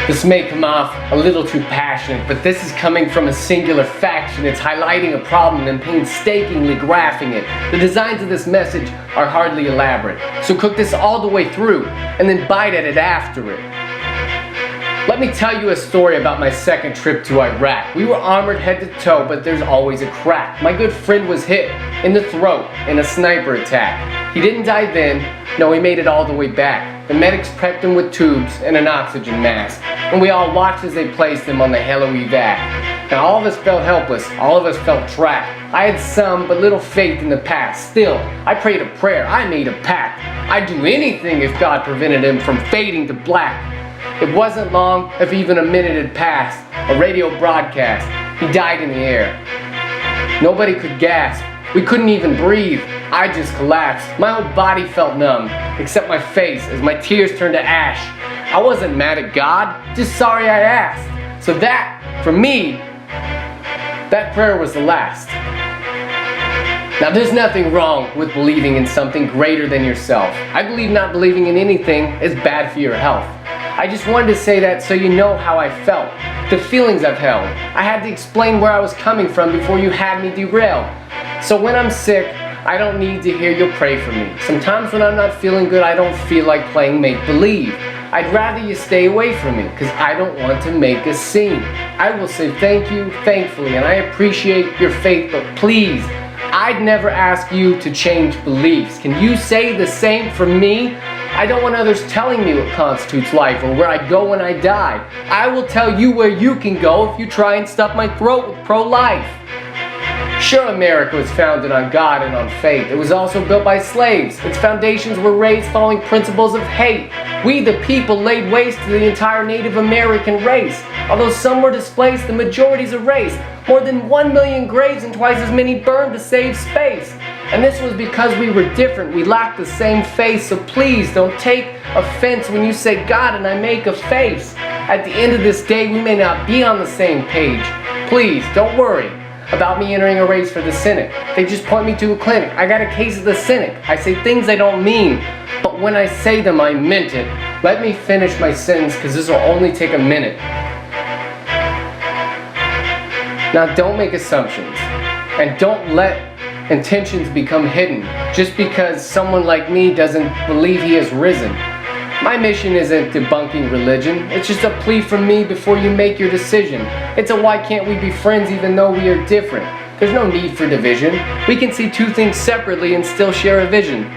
This may come off a little too passionate, but this is coming from a singular faction. It's highlighting a problem and painstakingly graphing it. The designs of this message are hardly elaborate, so cook this all the way through and then bite at it after it. Let me tell you a story about my second trip to Iraq. We were armored head to toe, but there's always a crack. My good friend was hit in the throat in a sniper attack. He didn't die then, no, he made it all the way back. The medics prepped him with tubes and an oxygen mask, and we all watched as they placed him on the Hello Evac. Now all of us felt helpless, all of us felt trapped. I had some but little faith in the past. Still, I prayed a prayer, I made a pact. I'd do anything if God prevented him from fading to black. It wasn't long, if even a minute had passed. A radio broadcast, he died in the air. Nobody could gasp, we couldn't even breathe. I just collapsed. My whole body felt numb, except my face as my tears turned to ash. I wasn't mad at God, just sorry I asked. So that, for me, that prayer was the last. Now there's nothing wrong with believing in something greater than yourself. I believe not believing in anything is bad for your health. I just wanted to say that so you know how I felt, the feelings I've held. I had to explain where I was coming from before you had me derailed. So when I'm sick, I don't need to hear you pray for me. Sometimes when I'm not feeling good, I don't feel like playing make-believe. I'd rather you stay away from me, because I don't want to make a scene. I will say thank you, thankfully, and I appreciate your faith, but please, I'd never ask you to change beliefs. Can you say the same for me? I don't want others telling me what constitutes life or where I go when I die. I will tell you where you can go if you try and stuff my throat with pro-life. Sure, America was founded on God and on faith. It was also built by slaves. Its foundations were raised following principles of hate. We, the people, laid waste to the entire Native American race. Although some were displaced, the majority's erased. More than 1 million graves and twice as many burned to save space. And this was because we were different. We lacked the same face. So please don't take offense when you say God and I make a face. At the end of this day, we may not be on the same page. Please don't worry about me entering a race for the Senate. They just point me to a clinic. I got a case of the cynic. I say things I don't mean, but when I say them, I meant it. Let me finish my sentence, because this will only take a minute. Now don't make assumptions, and don't let intentions become hidden just because someone like me doesn't believe he has risen. My mission isn't debunking religion, it's just a plea from me before you make your decision. It's a why can't we be friends even though we are different? There's no need for division. We can see two things separately and still share a vision.